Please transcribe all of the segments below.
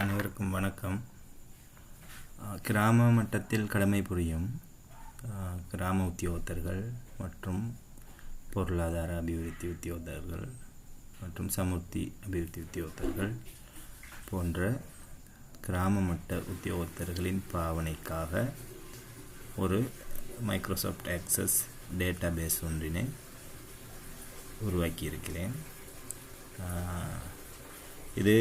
அனைவருக்கும் வணக்கம். கிராம மட்டத்தில் கடமை புரியும் கிராம உத்தியோகத்தர்கள் மற்றும் பொருளாதார அபிவிருத்தி உத்தியோகத்தர்கள் மற்றும் சமுர்த்தி அபிவிருத்தி உத்தியோகத்தர்கள் போன்ற கிராம மட்ட உத்தியோகத்தர்களின் பாவனைக்காக ஒரு மைக்ரோசாஃப்ட் ஆக்சஸ் டேட்டாபேஸ் ஒன்றினை உருவாக்கியிருக்கிறேன். இது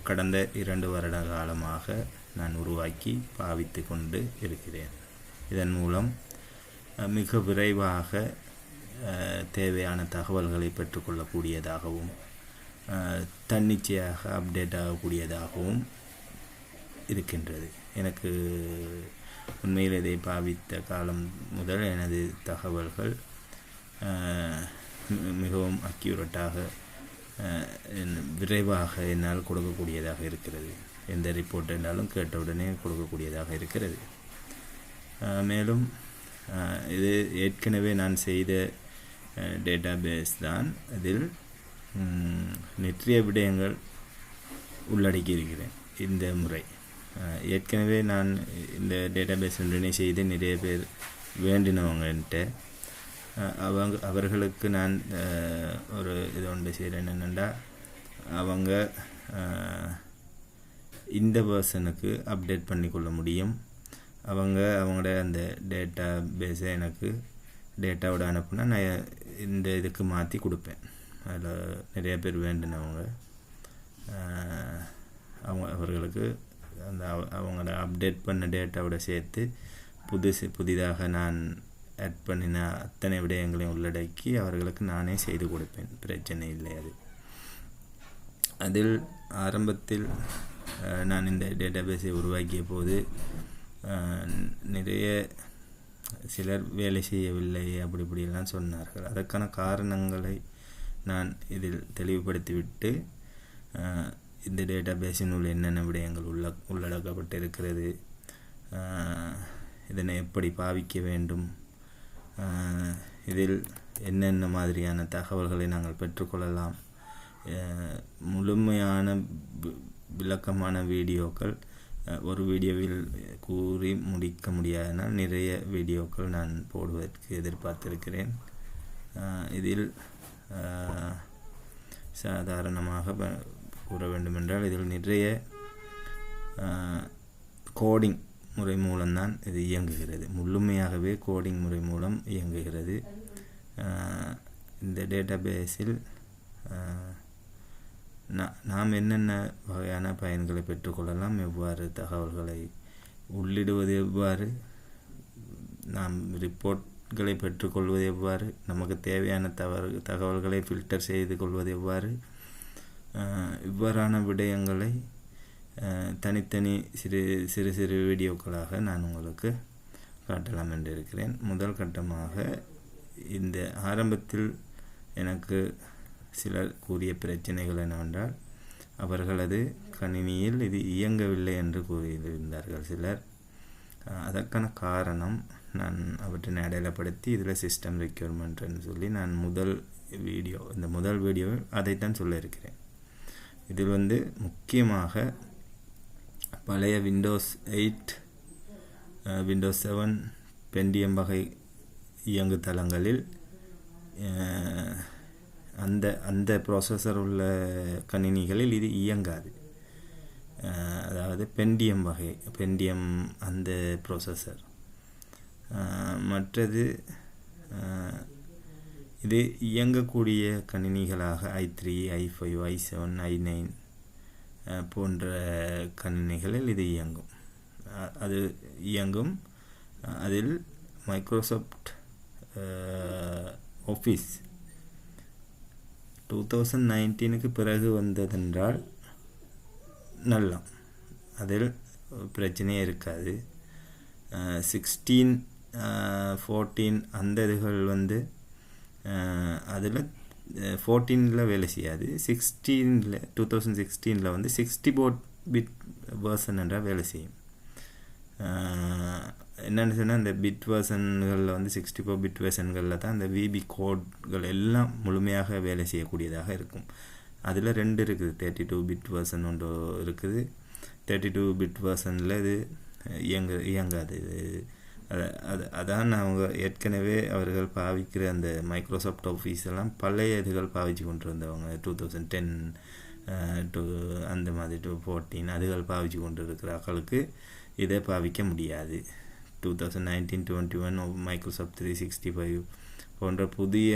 கடந்த 2 வருட காலமாக நான் உருவாக்கி பாவித்து கொண்டு இருக்கிறேன். இதன் மூலம் மிக விரைவாக தேவையான தகவல்களை பெற்றுக்கொள்ளக்கூடியதாகவும் தன்னிச்சையாக அப்டேட் ஆகக்கூடியதாகவும் இருக்கின்றது. எனக்கு உண்மையில் இதை பாவித்த காலம் முதல் எனது தகவல்கள் மிகவும் அக்யூரேட்டாக விரைவாக என்னால் கொடுக்கக்கூடியதாக இருக்கிறது. எந்த ரிப்போர்ட் என்றாலும் கேட்டவுடனே கொடுக்கக்கூடியதாக இருக்கிறது. மேலும் இது ஏற்கனவே நான் செய்த டேட்டாபேஸ் தான். இதில் நிறைய விடயங்கள் உள்ளடக்கி இருக்கிறேன். இந்த முறை ஏற்கனவே நான் இந்த டேட்டாபேஸ் ஒன்றினை செய்து நிறைய பேர் வேண்டினவங்கன்ட்டு அவர்களுக்கு நான் ஒரு இது ஒன்று செய்கிறேன். என்னென்னா, அவங்க இந்த வெர்ஷனுக்கு அப்டேட் பண்ணிக்கொள்ள முடியும். அவங்களோட அந்த டேட்டா பேஸை எனக்கு டேட்டாவோட அனுப்புனா நான் இந்த இதுக்கு மாற்றி கொடுப்பேன். அதில் நிறைய பேர் வேண்டினவங்க அவர்களுக்கு அந்த அவங்களோட அப்டேட் பண்ண டேட்டாவோட சேர்த்து புதிதாக நான் ஆட் பண்ணின அத்தனை விடயங்களையும் உள்ளடக்கி அவர்களுக்கு நானே செய்து கொடுப்பேன். பிரச்சனை இல்லை. அதில் ஆரம்பத்தில் நான் இந்த டேட்டாபேஸை உருவாக்கிய போது நிறைய சிலர் வேலை செய்யவில்லை இப்படியெல்லாம் சொன்னார்கள். அதற்கான காரணங்களை நான் இதில் தெளிவுபடுத்திவிட்டு இந்த டேட்டாபேஸினுள் என்னென்ன விடயங்கள் உள்ளடக்கப்பட்டிருக்கிறது, இதனை எப்படி பாவிக்க வேண்டும், இதில் என்னென்ன மாதிரியான தகவல்களை நாங்கள் பெற்றுக்கொள்ளலாம், முழுமையான விளக்கமான வீடியோக்கள் ஒரு வீடியோவில் கூறி முடிக்க முடியாதனால் நிறைய வீடியோக்கள் நான் போடுவதற்கு எதிர்பார்த்திருக்கிறேன். இதில் சாதாரணமாக கூற வேண்டுமென்றால் இதில் நிறைய கோடிங் முறை மூலம்தான் இது இயங்குகிறது. முழுமையாகவே கோடிங் முறை மூலம் இயங்குகிறது. இந்த டேட்டாபேஸில் நாம் என்னென்ன வகையான பயன்களை பெற்றுக்கொள்ளலாம், எவ்வாறு தகவல்களை உள்ளிடுவது, எவ்வாறு நாம் ரிப்போர்ட்களை பெற்றுக்கொள்வது, எவ்வாறு நமக்கு தேவையான தகவல்களை ஃபில்டர் செய்து கொள்வது, எவ்வாறு இவ்வாறான விடயங்களை தனித்தனி சிறு சிறு வீடியோக்களாக நான் உங்களுக்கு காட்டலாம் என்று இருக்கிறேன். முதல் கட்டமாக இந்த ஆரம்பத்தில் எனக்கு சிலர் கூறிய பிரச்சனைகள் என்னவென்றால், அவர்களது கணினியில் இது இயங்கவில்லை என்று கூறியிருந்தார்கள் சிலர். அதற்கான காரணம் நான் அவற்றினை அடையாளப்படுத்தி இதில் சிஸ்டம் ரெக்யர்மெண்ட்னு சொல்லி நான் இந்த முதல் வீடியோ அதைத்தான் சொல்ல இருக்கிறேன். இதில் முக்கியமாக பழைய விண்டோஸ் 8, விண்டோஸ் 7, பென்டியம் வகை இயங்கு தளங்களில் அந்த ப்ராசஸர் உள்ள கணினிகளில் இது இயங்காது. அதாவது பென்டியம் அந்த ப்ராசஸர். மற்றது இது இயங்கக்கூடிய கணினிகளாக i3, i5, i7, i9 போன்ற கணினிகளில் இது இயங்கும். அதில் மைக்ரோசாஃப்ட் ஆஃபீஸ் 2019க்கு பிறகு வந்ததென்றால் நல்லா, அதில் பிரச்சனையே இருக்காது. 16, 14 அந்த இதுகள் அதில் 14ல் வேலை செய்யாது. 2016ல் 64 பிட் வேர்ஷன் என்றால் வேலை செய்யும். என்னென்னு சொன்னால், இந்த பிட் வேர்ஷன்களில் 64 பிட் வேர்ஷன்களில் தான் இந்த விபி கோட்கள் எல்லாம் முழுமையாக வேலை செய்யக்கூடியதாக இருக்கும். அதில் 2 இருக்குது. 32 பிட் வெர்ஷன் ஒன்று இருக்குது. 32 பிட் வெர்ஷனில் இது இயங்காது. அதான் அவங்க ஏற்கனவே அவர்கள் பாவிக்கிற அந்த மைக்ரோசாஃப்ட் ஆஃபீஸ் எல்லாம் பழைய இதுகள் பாவிச்சு கொண்டு வந்தவங்க. 2010 அந்த மாதிரி 2014 அதுகள் பாவிச்சு கொண்டு இருக்கிற ஆக்களுக்கு இதை பாவிக்க முடியாது. 2019-21 மைக்ரோசாஃப்ட் 365 போன்ற புதிய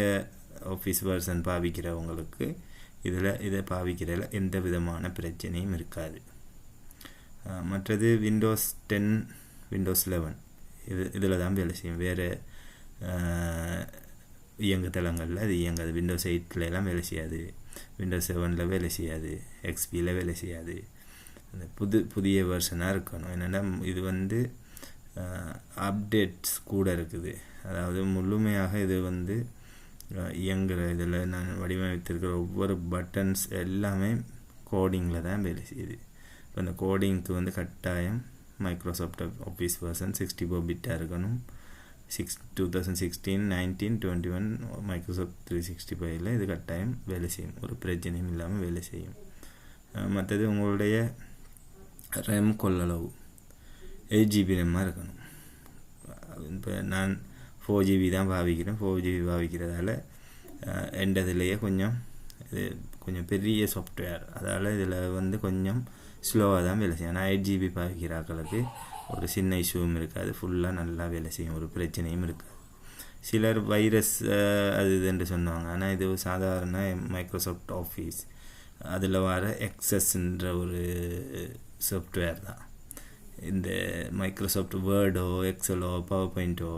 ஆஃபீஸ் வெர்ஷன் பாவிக்கிறவங்களுக்கு இதை பாவிக்கிறதில் எந்த விதமான பிரச்சனையும் இருக்காது. மற்றது விண்டோஸ் 10 விண்டோஸ் 11 இதில் தான் வேலை செய்யும். வேறு இயங்குதளங்களில் அது இயங்காது. விண்டோஸ் 8 வேலை செய்யாது, விண்டோஸ் 7 வேலை செய்யாது, எக்ஸ்பியில் வேலை செய்யாது. அந்த புதிய வெர்ஷனாக இருக்கணும். என்னென்னா இது அப்டேட்ஸ் கூட இருக்குது. அதாவது முழுமையாக இது இயங்குகிற இதில் நான் வடிவமைத்திருக்கிற ஒவ்வொரு பட்டன்ஸ் எல்லாமே கோடிங்கில் தான் வேலை செய்யுது. இப்போ அந்த கோடிங்க்கு கட்டாயம் மைக்ரோசாஃப்ட் ஆஃபீஸ் வெர்ஷன் 64 பிட்டாக இருக்கணும். 2016, 19, 21 மைக்ரோசாஃப்ட் 365 இது கட்டாயம் வேலை செய்யும். ஒரு பிரச்சனையும் இல்லாமல் வேலை செய்யும். மற்றது உங்களுடைய ரேம் கொள்ளளவு 8 GB ரேமாக இருக்கணும். இப்போ நான் 4 GB தான் பாவிக்கிறேன். 4 GB பாவிக்கிறதால எண்டதுலேயே கொஞ்சம் பெரிய சாஃப்ட்வேர், அதால் இதில் கொஞ்சம் ஸ்லோவாக தான் வேலை செய்யும். ஆனால் 8 GB பாவிக்கிற ஆக்களுக்கு ஒரு சின்ன இஷ்யூவும் இருக்காது, ஃபுல்லாக நல்லா வேலை செய்யும், ஒரு பிரச்சனையும் இருக்காது. சிலர் வைரஸ் அது இதுன்னு சொன்னாங்க. ஆனால் இது சாதாரண மைக்ரோசாஃப்ட் ஆஃபீஸ் அதில் வர எக்ஸஸ்ன்ற ஒரு சாஃப்ட்வேர் தான். இந்த மைக்ரோசாஃப்ட் வேர்டோ, எக்ஸலோ, பவர் பாயிண்ட்டோ,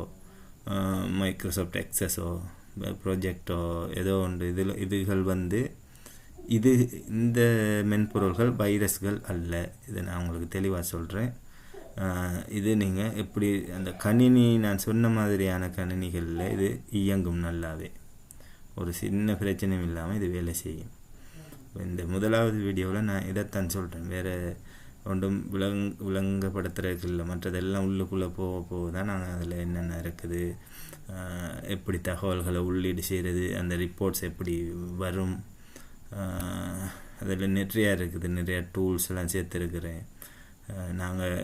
மைக்ரோசாஃப்ட் எக்ஸஸோ, ப்ராஜெக்டோ ஏதோ ஒன்று இதுகள் இந்த மென்பொருள்கள் வைரஸ்கள் அல்ல. இதை நான் உங்களுக்கு தெளிவாக சொல்கிறேன். இது நீங்கள் எப்படி அந்த கணினி நான் சொன்ன மாதிரியான கணினிகளில் இது இயங்கும் நல்லாவே, ஒரு சின்ன பிரச்சனையும் இல்லாமல் இது வேலை செய்யும். இந்த முதலாவது வீடியோவில் நான் இதைத்தான் சொல்கிறேன். வேறு ஒன்றும் விளங்கப்படுத்துறதுக்கு இல்லை. மற்றதெல்லாம் உள்ளுக்குள்ளே போக தான் நாங்கள் அதில் என்னென்ன இருக்குது, எப்படி தகவல்களை உள்ளீடு செய்கிறது, அந்த ரிப்போர்ட்ஸ் எப்படி வரும், அதில் நிறையா இருக்குது. நிறையா டூல்ஸ் எல்லாம் சேர்த்துருக்குறேன். நாங்கள்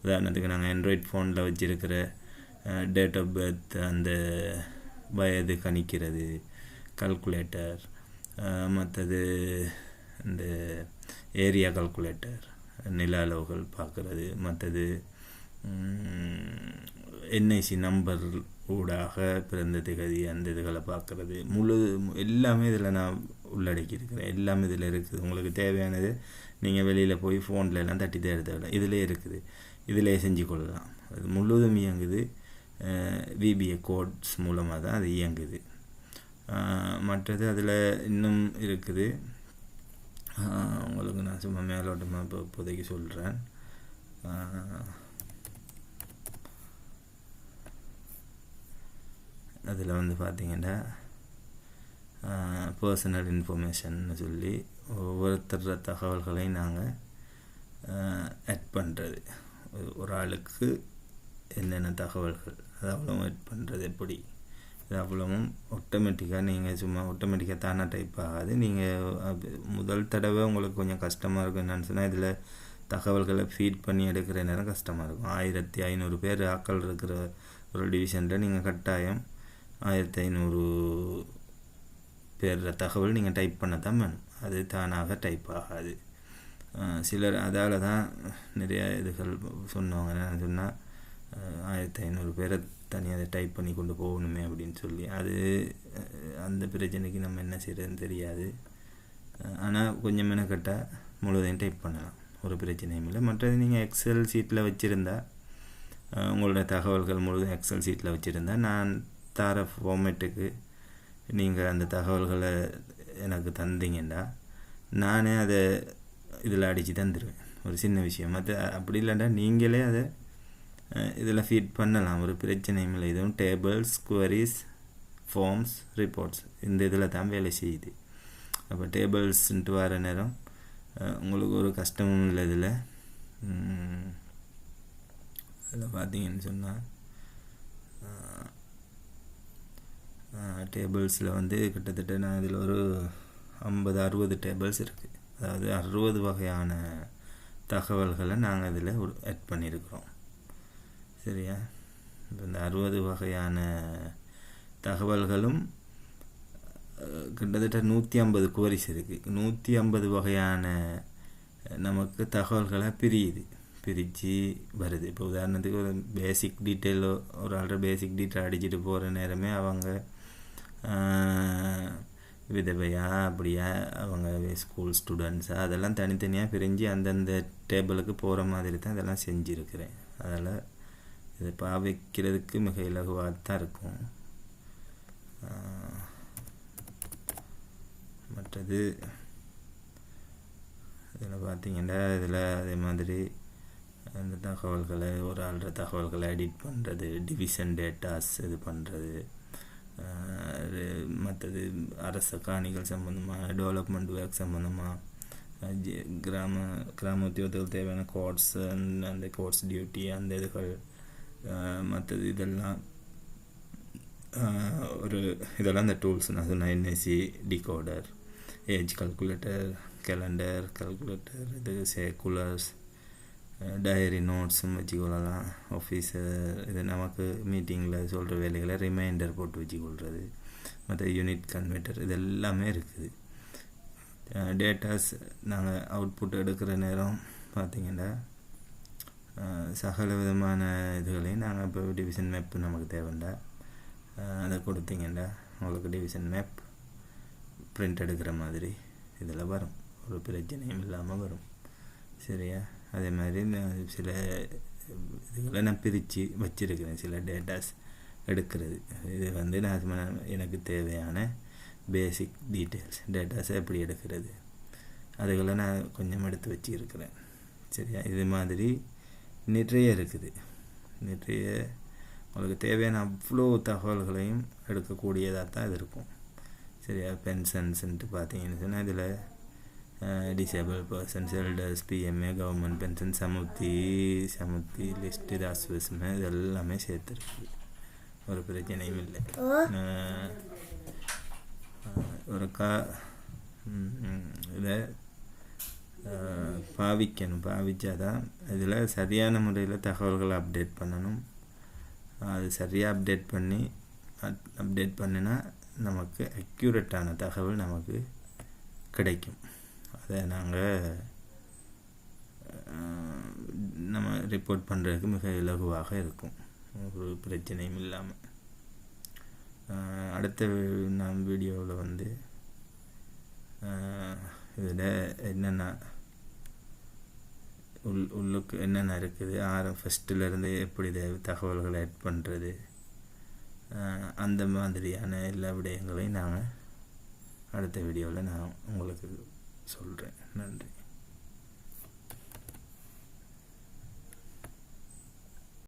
உதாரணத்துக்கு நாங்கள் ஆண்ட்ராய்ட் ஃபோனில் வச்சுருக்கிற டேட் ஆஃப் பர்த், அந்த வயது கணிக்கிறது, கால்குலேட்டர், மற்றது இந்த ஏரியா கால்குலேட்டர், நில அளவுகள் பார்க்குறது, மற்றது என்ஐசி நம்பர் ஊடாக பிறந்த திகதி அந்த இதுகளை பார்க்குறது, எல்லாமே இதில் நான் உள்ளடக்கியிருக்கிறேன். எல்லாமே இதில் இருக்குது. உங்களுக்கு தேவையானது நீங்கள் வெளியில் போய் ஃபோனில் எல்லாம் தட்டி தேடுறதில்ல, இதிலே இருக்குது. இதிலே செஞ்சு கொள்ளலாம். அது முழுவதும் இயங்குது. விபிஏ கோட்ஸ் மூலமாக தான் அது இயங்குது. மற்றது அதில் இன்னும் இருக்குது. உங்களுக்கு நான் சும்மா மேலோட்டமாக இப்போதைக்கு சொல்கிறேன். அதில் பார்த்தீங்கன்னா பர்சனல் இன்ஃபர்மேஷன்னு சொல்லி ஒவ்வொருத்தர தகவல்களையும் நாங்கள் ஆட் பண்ணுறது. ஒரு ஆளுக்கு என்னென்ன தகவல்கள் அது அவ்வளவும் ஆட் பண்ணுறது எப்படி, இது அவ்வளவும் ஆட்டோமேட்டிக்காக நீங்கள் சும்மா ஆட்டோமேட்டிக்காக தானே டைப் ஆகாது. நீங்கள் முதல் தடவை உங்களுக்கு கொஞ்சம் கஷ்டமாக இருக்கும். என்னென்னு சொன்னால் இதில் தகவல்களை ஃபீட் பண்ணி எடுக்கிற நேரம் கஷ்டமாக இருக்கும். 1500 பேர் ஆக்கள் இருக்கிற ஒரு டிவிஷனில் நீங்கள் கட்டாயம் 1500 பேர் தகவல் நீங்கள் டைப் பண்ண தான் வேணும். அது தானாக டைப் ஆகாது. சிலர் அதால் தான் நிறைய இதுகள் சொன்னவங்க என்னென்னு சொன்னால் 1500 பேரை தனியாக டைப் பண்ணி கொண்டு போகணுமே அப்படின்னு சொல்லி. அது அந்த பிரச்சனைக்கு நம்ம என்ன செய்கிறதுன்னு தெரியாது. ஆனால் கொஞ்சம் மெனக்கட்டால் முழுவதையும் டைப் பண்ணலாம், ஒரு பிரச்சனையும் இல்லை. மற்றது நீங்கள் எக்ஸல் சீட்டில் வச்சுருந்தா, உங்களோட தகவல்கள் முழுவதும் எக்ஸல் சீட்டில் வச்சுருந்தா, நான் தர ஃபார்மேட்டுக்கு நீங்கள் அந்த தகவல்களை எனக்கு தந்தீங்கன்னா நானே அதை இதில் அடித்து தந்துடுவேன். ஒரு சின்ன விஷயம். மற்ற அப்படி இல்லைன்னா நீங்களே அதை இதில் ஃபீட் பண்ணலாம், ஒரு பிரச்சனையும் இல்லை. இதுவும் டேபிள்ஸ், குவரிஸ், ஃபார்ம்ஸ், ரிப்போர்ட்ஸ் இந்த இதில் தான் வேலை செய்யுது. அப்போ டேபிள்ஸ்ன்ட்டு வர நேரம் உங்களுக்கு ஒரு கஷ்டமும் இல்லை. அதில் பார்த்தீங்கன்னு சொன்னால் டேபிள்ஸில் கிட்டத்தட்ட நான் இதில் ஒரு 50-60 டேபிள்ஸ் இருக்குது. அதாவது 60 வகையான தகவல்களை நாங்கள் இதில் ஆட் பண்ணியிருக்கிறோம். சரியா? இப்போ இந்த 60 வகையான தகவல்களும் கிட்டத்தட்ட 150 குவரிஸ் இருக்குது. 150 வகையான நமக்கு தகவல்களை பிரித்து வருது. இப்போ உதாரணத்துக்கு ஒரு பேசிக் டீட்டெயில், ஒரு ஆள்ற பேசிக் டீட்டெயில் அடிச்சுட்டு போகிற நேரமே அவங்க விதவையா அப்படியா அவங்க ஸ்கூல் ஸ்டூடெண்ட்ஸா அதெல்லாம் தனித்தனியாக பிரிஞ்சு அந்தந்த டேபிளுக்கு போகிற மாதிரி தான் இதெல்லாம் செஞ்சுருக்கிறேன். அதில் இதை பாவிக்கிறதுக்கு மிக இலகுவாக தான் இருக்கும். மற்றது இதில் பார்த்திங்கன்னா இதில் அதே மாதிரி அந்த தகவல்களை ஒரு ஆள்ற தகவல்களை எடிட் பண்ணுறது, டிவிஷன் டேட்டாஸ் இது பண்ணுறது, மற்றது அரச காணிகள் சம்மந்தமாக, டெவலப்மெண்ட் ஒர்க் சம்மந்தமாக, கிராம உத்தியோகத்துக்கு தேவையான கோட்ஸ், அந்த கோட்ஸ் டியூட்டி அந்த இதுகள், மற்றது இதெல்லாம் இதெல்லாம் இந்த டூல்ஸ் நான் சொன்ன NSC decoder, age calculator, calendar calculator, இது சர்க்குலர்ஸ், டைரி நோட்ஸும் வச்சுக்கொள்ளலாம். ஆஃபீஸர் இது நமக்கு மீட்டிங்கில் சொல்கிற வேலைகளை ரிமைண்டர் போட்டு வச்சுக்கொள்கிறது, மற்ற யூனிட் கன்வெர்ட்டர் இது எல்லாமே இருக்குது. டேட்டாஸ் நாங்கள் அவுட்புட் எடுக்கிற நேரம் பார்த்திங்கன்னா சகல விதமான இதுகளையும் நாங்கள் இப்போ டிவிஷன் மேப் நமக்கு தேவைண்டா அதை கொடுத்தீங்கன்னா உங்களுக்கு டிவிஷன் மேப் பிரிண்ட் எடுக்கிற மாதிரி இதில் வரும், ஒரு பிரச்சனையும் இல்லாமல் வரும். சரியா? அதே மாதிரி நான் சில இதுகளை நான் பிரித்து வச்சுருக்கிறேன். சில டேட்டாஸ் எடுக்கிறது இது நான் எனக்கு தேவையான பேசிக் டீட்டெயில்ஸ் டேட்டாஸை எப்படி எடுக்கிறது அதுகளை நான் கொஞ்சம் எடுத்து வச்சுருக்கிறேன். சரியா? இது மாதிரி நிறைய இருக்குது. நிறைய உங்களுக்கு தேவையான அவ்வளோ தகவல்களையும் எடுக்கக்கூடியதாக தான் இது இருக்கும். சரியா? பென்ஷன்ஸுன்ட்டு பார்த்தீங்கன்னு சொன்னால் இதில் disable persons, elders, PMA, government pension, Samurdhi list, ராஸ்வஸ்மே இது எல்லாமே சேர்த்துருக்கு. ஒரு பிரச்சனையும் இல்லை. ஒருக்கா இதை பாவிச்சாதான் இதில் சரியான முறையில் தகவல்களை அப்டேட் பண்ணணும். அது சரியாக அப்டேட் பண்ணினா நமக்கு அக்யூரேட்டான தகவல் நமக்கு கிடைக்கும். அதை நம்ம ரிப்போர்ட் பண்ணுறதுக்கு மிக இலகுவாக இருக்கும், ஒரு பிரச்சனையும் இல்லாமல். அடுத்த நான் வீடியோவில் இதில் என்னென்ன உள்ளுக்கு என்னென்ன இருக்குது, ஃபஸ்ட்டிலேருந்து எப்படி தகவல்களை ஆட் பண்ணுறது, அந்த மாதிரியான எல்லா விடயங்களையும் நாங்கள் அடுத்த வீடியோவில் நான் உங்களுக்கு சொல்கிறேன்.